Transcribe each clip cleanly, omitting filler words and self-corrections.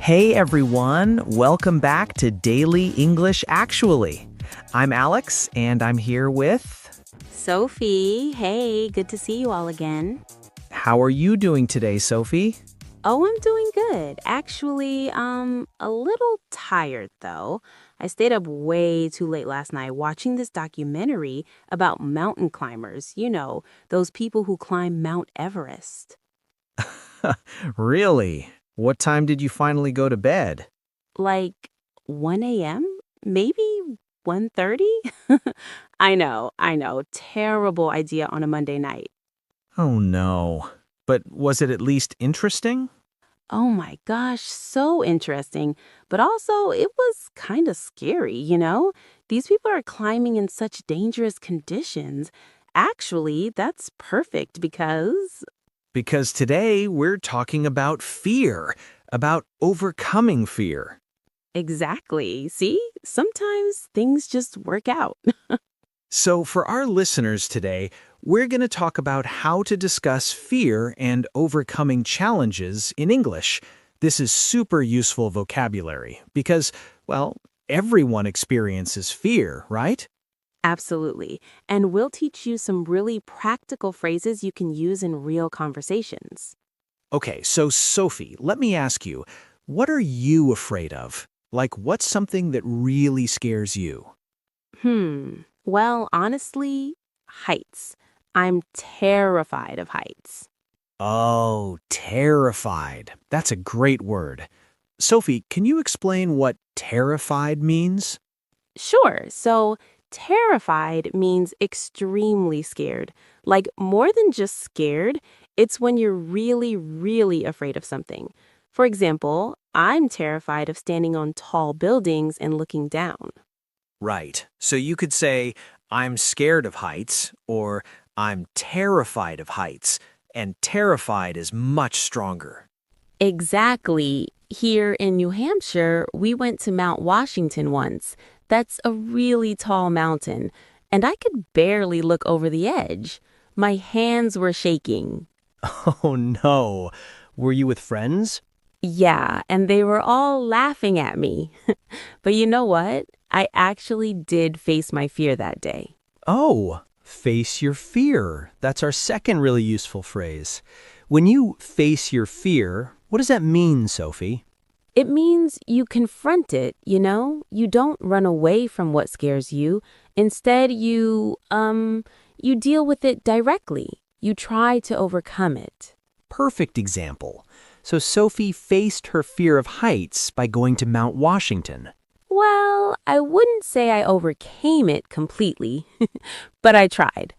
Hey everyone, welcome back to Daily English Actually. I'm Alex and I'm here with... Sophie, hey, good to see you all again. How are you doing today, Sophie? Oh, I'm doing good. Actually, a little tired though. I stayed up way too late last night watching this documentary about mountain climbers. Those people who climb Mount Everest. Really? What time did you finally go to bed? Like 1 a.m.? Maybe 1:30? I know. Terrible idea on a Monday night. Oh no. But was it at least interesting? Oh my gosh, so interesting. But also, it was kind of scary. These people are climbing in such dangerous conditions. Actually, that's perfect because... Because today we're talking about fear, about overcoming fear. Exactly. See, sometimes things just work out. So, for our listeners today, we're going to talk about how to discuss fear and overcoming challenges in English. This is super useful vocabulary because, well, everyone experiences fear, right? Absolutely. And we'll teach you some really practical phrases you can use in real conversations. Okay, so Sophie, let me ask you, what are you afraid of? Like, what's something that really scares you? Well, honestly, heights. I'm terrified of heights. Oh, terrified. That's a great word. Sophie, can you explain what terrified means? Sure. So, terrified means extremely scared. Like, more than just scared, it's when you're really, really afraid of something. For example, I'm terrified of standing on tall buildings and looking down. Right. So you could say, I'm scared of heights, or I'm terrified of heights, and terrified is much stronger. Exactly. Here in New Hampshire, we went to Mount Washington once. That's a really tall mountain, and I could barely look over the edge. My hands were shaking. Oh no. Were you with friends? Yeah, and they were all laughing at me. But you know what? I actually did face my fear that day. Oh, face your fear. That's our second really useful phrase. When you face your fear, what does that mean, Sophie? It means you confront it. You don't run away from what scares you. Instead, you deal with it directly. You try to overcome it. Perfect example. So Sophie faced her fear of heights by going to Mount Washington. Well, I wouldn't say I overcame it completely, but I tried.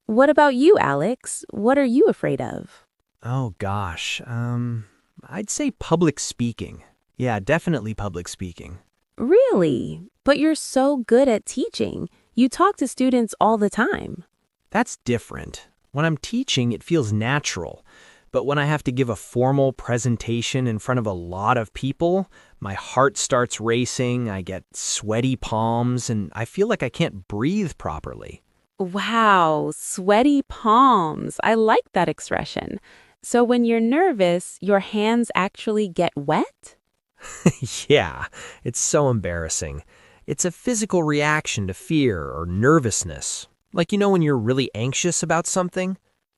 What about you, Alex? What are you afraid of? Oh gosh, I'd say public speaking. Yeah, definitely public speaking. Really? But you're so good at teaching. You talk to students all the time. That's different. When I'm teaching, it feels natural. But when I have to give a formal presentation in front of a lot of people, my heart starts racing, I get sweaty palms, and I feel like I can't breathe properly. Wow, sweaty palms. I like that expression. So when you're nervous, your hands actually get wet? Yeah, it's so embarrassing. It's a physical reaction to fear or nervousness. Like, when you're really anxious about something?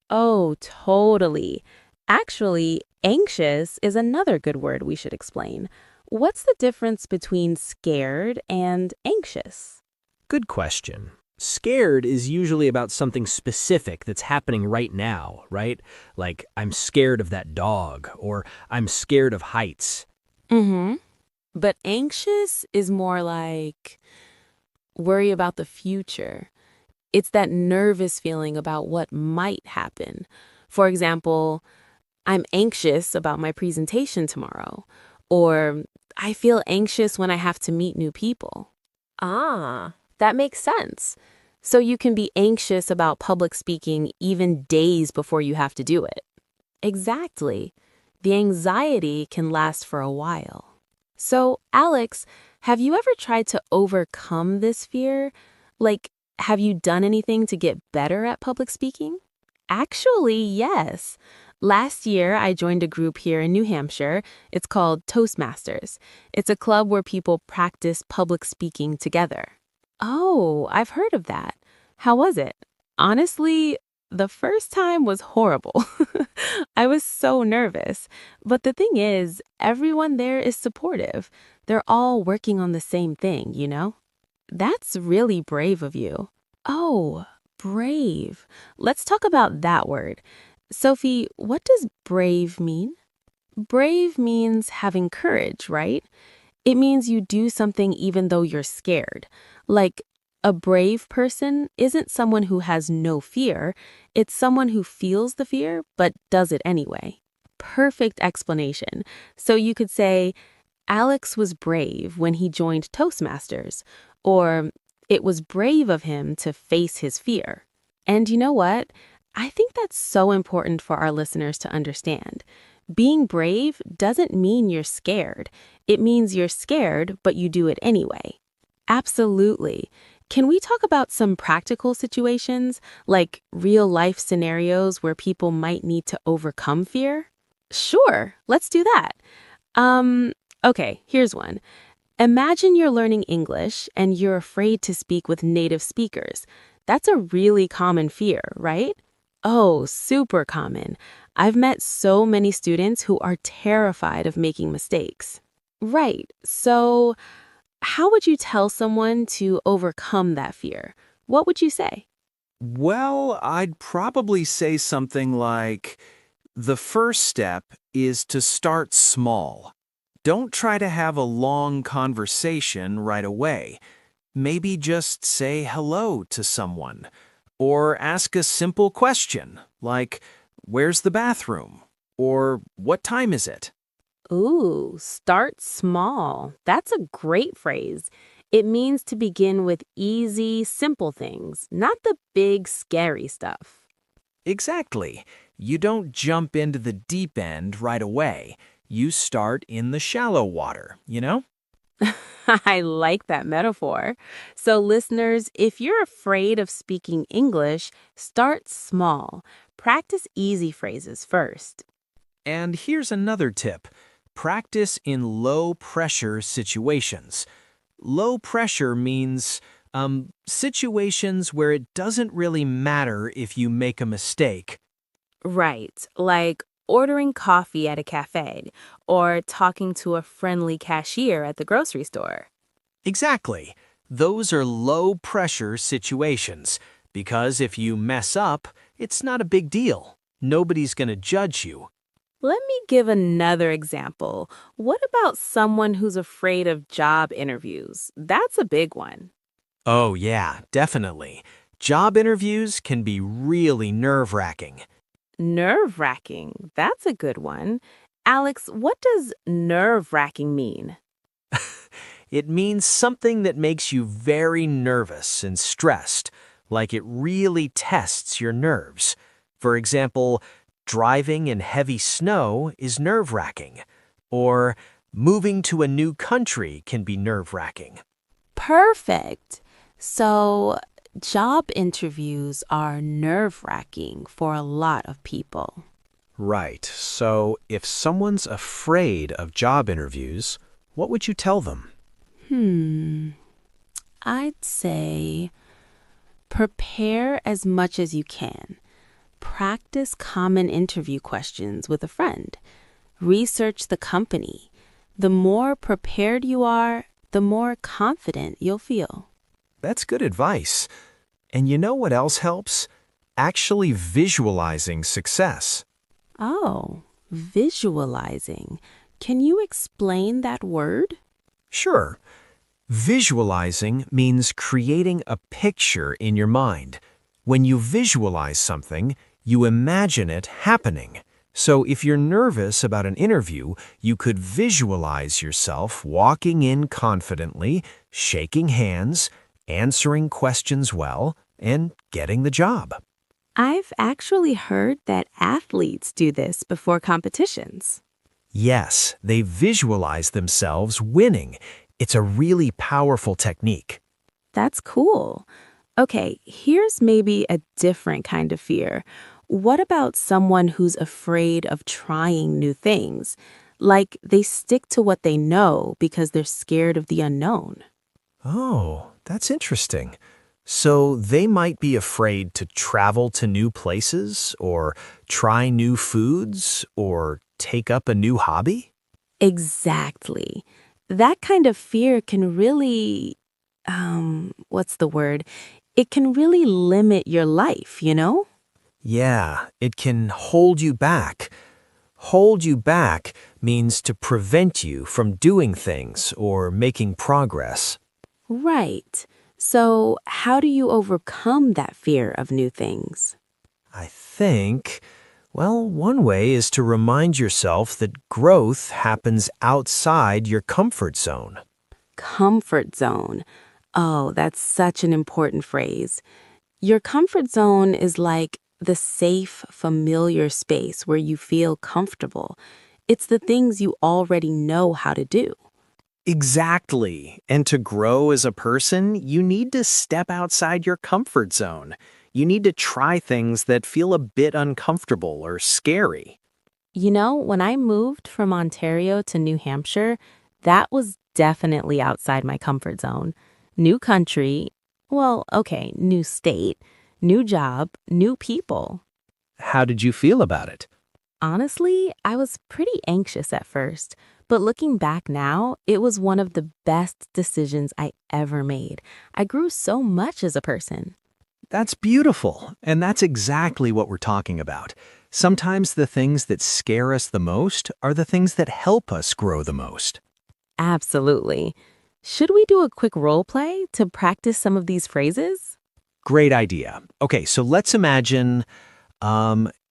Oh, totally. Actually, anxious is another good word we should explain. What's the difference between scared and anxious? Good question. Scared is usually about something specific that's happening right now, right? Like, I'm scared of that dog, or I'm scared of heights. Mm-hmm. But anxious is more like worry about the future. It's that nervous feeling about what might happen. For example, I'm anxious about my presentation tomorrow, or I feel anxious when I have to meet new people. Ah, that makes sense. So you can be anxious about public speaking even days before you have to do it. Exactly. The anxiety can last for a while. So, Alex, have you ever tried to overcome this fear? Like, have you done anything to get better at public speaking? Actually, yes. Last year, I joined a group here in New Hampshire. It's called Toastmasters. It's a club where people practice public speaking together. Oh, I've heard of that. How was it? Honestly, the first time was horrible. I was so nervous. But the thing is, everyone there is supportive. They're all working on the same thing, you know? That's really brave of you. Oh, brave. Let's talk about that word. Sophie, what does brave mean? Brave means having courage, right? It means you do something even though you're scared. Like, a brave person isn't someone who has no fear, it's someone who feels the fear but does it anyway. Perfect explanation. So you could say, Alex was brave when he joined Toastmasters, or it was brave of him to face his fear. And you know what? I think that's so important for our listeners to understand. Being brave doesn't mean you're scared. It means you're scared, but you do it anyway. Absolutely. Can we talk about some practical situations, like real-life scenarios where people might need to overcome fear? Sure, let's do that. Okay, here's one. Imagine you're learning English and you're afraid to speak with native speakers. That's a really common fear, right? Oh, super common. I've met so many students who are terrified of making mistakes. Right. So, how would you tell someone to overcome that fear? What would you say? Well, I'd probably say something like, the first step is to start small. Don't try to have a long conversation right away. Maybe just say hello to someone. Or ask a simple question, like, where's the bathroom? Or what time is it? Ooh, start small. That's a great phrase. It means to begin with easy, simple things, not the big, scary stuff. Exactly. You don't jump into the deep end right away. You start in the shallow water, you know? I like that metaphor. So, listeners, if you're afraid of speaking English, start small. Practice easy phrases first. And here's another tip. Practice in low-pressure situations. Low pressure means situations where it doesn't really matter if you make a mistake. Right, like ordering coffee at a cafe or talking to a friendly cashier at the grocery store. Exactly. Those are low-pressure situations, because if you mess up, it's not a big deal. Nobody's going to judge you. Let me give another example. What about someone who's afraid of job interviews? That's a big one. Oh, yeah, definitely. Job interviews can be really nerve-wracking. Nerve-wracking. That's a good one. Alex, what does nerve-wracking mean? It means something that makes you very nervous and stressed, like it really tests your nerves. For example, driving in heavy snow is nerve-wracking, or moving to a new country can be nerve-wracking. Perfect. So, job interviews are nerve-wracking for a lot of people. Right. So if someone's afraid of job interviews, what would you tell them? I'd say prepare as much as you can. Practice common interview questions with a friend. Research the company. The more prepared you are, the more confident you'll feel. That's good advice. And you know what else helps? Actually visualizing success. Oh, visualizing. Can you explain that word? Sure. Visualizing means creating a picture in your mind. When you visualize something, you imagine it happening. So if you're nervous about an interview, you could visualize yourself walking in confidently, shaking hands, answering questions well, and getting the job. I've actually heard that athletes do this before competitions. Yes, they visualize themselves winning. It's a really powerful technique. That's cool. Okay, here's maybe a different kind of fear. what about someone who's afraid of trying new things? Like they stick to what they know because they're scared of the unknown. Oh, that's interesting. So they might be afraid to travel to new places or try new foods or take up a new hobby? Exactly. That kind of fear can really, what's the word? It can really limit your life, you know? Yeah, it can hold you back. Hold you back means to prevent you from doing things or making progress. Right. So, how do you overcome that fear of new things? I think, well, one way is to remind yourself that growth happens outside your comfort zone. Comfort zone. Oh, that's such an important phrase. Your comfort zone is like the safe, familiar space where you feel comfortable. It's the things you already know how to do. Exactly. And to grow as a person, you need to step outside your comfort zone. You need to try things that feel a bit uncomfortable or scary. You know, when I moved from Ontario to New Hampshire, that was definitely outside my comfort zone. New country, well, okay, new state, new job, new people. How did you feel about it? Honestly, I was pretty anxious at first, but looking back now, it was one of the best decisions I ever made. I grew so much as a person. That's beautiful. And that's exactly what we're talking about. Sometimes the things that scare us the most are the things that help us grow the most. Absolutely. Should we do a quick role play to practice some of these phrases? Great idea. Okay, so let's imagine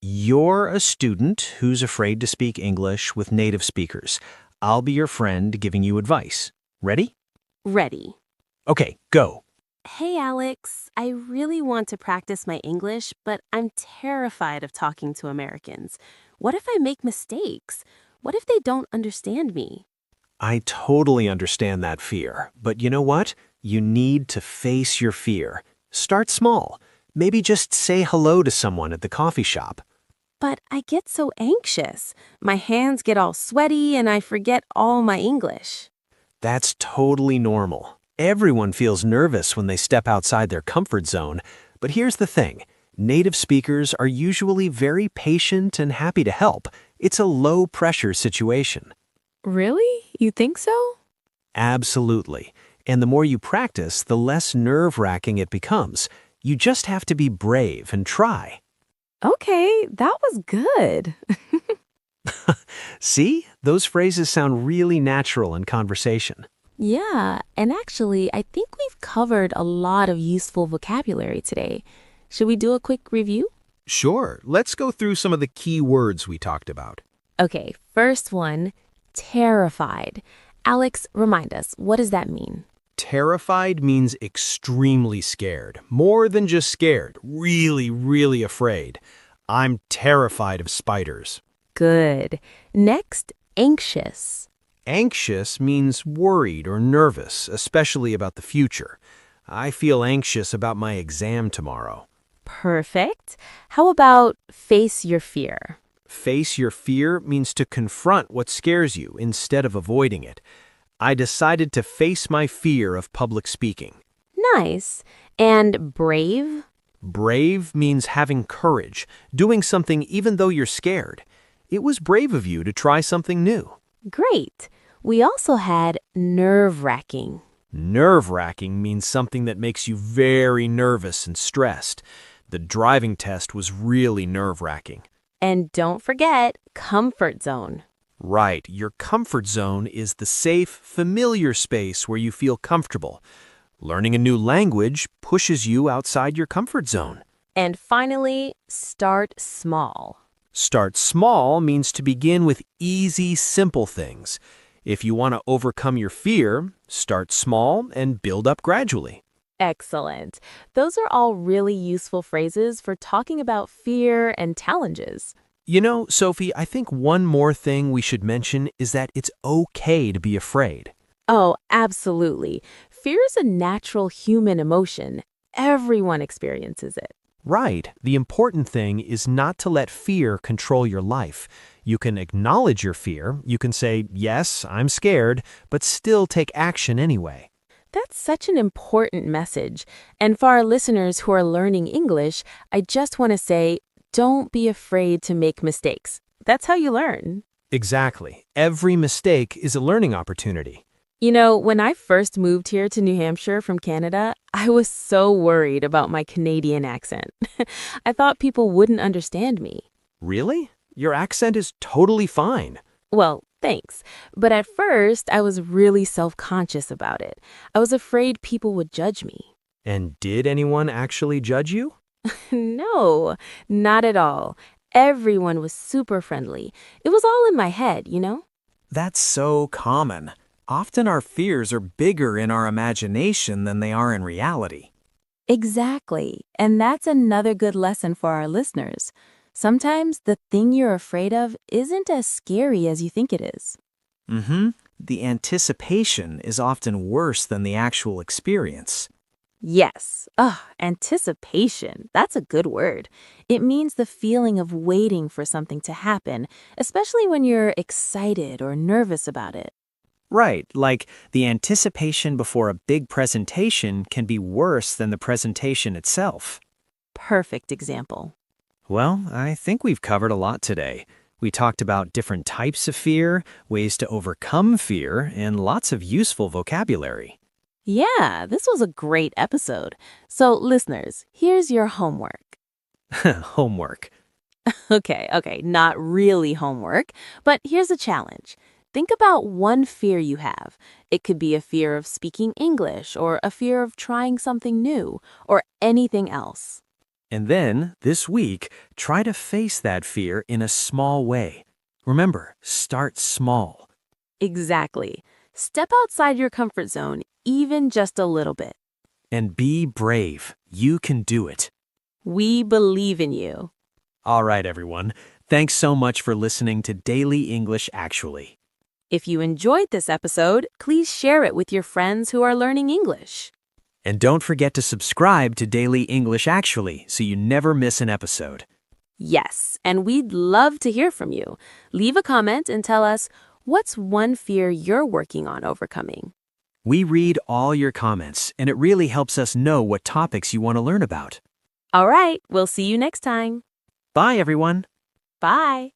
you're a student who's afraid to speak English with native speakers. I'll be your friend giving you advice. Ready? Ready. Okay, go. Hey, Alex, I really want to practice my English, but I'm terrified of talking to Americans. What if I make mistakes? What if they don't understand me? I totally understand that fear, but you know what? You need to face your fear. Start small. Maybe just say hello to someone at the coffee shop. But I get so anxious. My hands get all sweaty and I forget all my English. That's totally normal. Everyone feels nervous when they step outside their comfort zone. But here's the thing. Native speakers are usually very patient and happy to help. It's a low-pressure situation. Really? You think so? Absolutely. And the more you practice, the less nerve-wracking it becomes. You just have to be brave and try. Okay, that was good. See? Those phrases sound really natural in conversation. Yeah, and actually, I think we've covered a lot of useful vocabulary today. Should we do a quick review? Sure, let's go through some of the key words we talked about. Okay, first one, terrified. Alex, remind us, what does that mean? Terrified means extremely scared. More than just scared, really, really afraid. I'm terrified of spiders. Good. Next, anxious. Anxious means worried or nervous, especially about the future. I feel anxious about my exam tomorrow. Perfect. How about face your fear? Face your fear means to confront what scares you instead of avoiding it. I decided to face my fear of public speaking. Nice. And brave? Brave means having courage, doing something even though you're scared. It was brave of you to try something new. Great. We also had nerve-wracking. Nerve-wracking means something that makes you very nervous and stressed. The driving test was really nerve-wracking. And don't forget, comfort zone. Right, your comfort zone is the safe, familiar space where you feel comfortable. Learning a new language pushes you outside your comfort zone. And finally, start small. Start small means to begin with easy, simple things. If you want to overcome your fear, start small and build up gradually. Excellent. Those are all really useful phrases for talking about fear and challenges. You know, Sophie, I think one more thing we should mention is that it's okay to be afraid. Oh, absolutely. Fear is a natural human emotion. Everyone experiences it. Right. The important thing is not to let fear control your life. You can acknowledge your fear. You can say, yes, I'm scared, but still take action anyway. That's such an important message. And for our listeners who are learning English, I just want to say, don't be afraid to make mistakes. That's how you learn. Exactly. Every mistake is a learning opportunity. You know, when I first moved here to New Hampshire from Canada, I was so worried about my Canadian accent. I thought people wouldn't understand me. Really? Your accent is totally fine. Well, thanks. But at first, I was really self-conscious about it. I was afraid people would judge me. And did anyone actually judge you? No, not at all. Everyone was super friendly. It was all in my head, you know? That's so common. Often our fears are bigger in our imagination than they are in reality. Exactly. And that's another good lesson for our listeners. Sometimes the thing you're afraid of isn't as scary as you think it is. The anticipation is often worse than the actual experience. Yes. Anticipation. That's a good word. It means the feeling of waiting for something to happen, especially when you're excited or nervous about it. Right, like the anticipation before a big presentation can be worse than the presentation itself. Perfect example. Well, I think we've covered a lot today. We talked about different types of fear, ways to overcome fear, and lots of useful vocabulary. Yeah, this was a great episode. So, listeners, here's your homework. Homework. Okay, not really homework, but here's a challenge. Think about one fear you have. It could be a fear of speaking English, or a fear of trying something new, or anything else. And then, this week, try to face that fear in a small way. Remember, start small. Exactly. Step outside your comfort zone, even just a little bit. And be brave. You can do it. We believe in you. All right, everyone. Thanks so much for listening to Daily English Actually. If you enjoyed this episode, please share it with your friends who are learning English. And don't forget to subscribe to Daily English Actually so you never miss an episode. Yes, and we'd love to hear from you. Leave a comment and tell us, what's one fear you're working on overcoming? We read all your comments, and it really helps us know what topics you want to learn about. All right, we'll see you next time. Bye, everyone. Bye.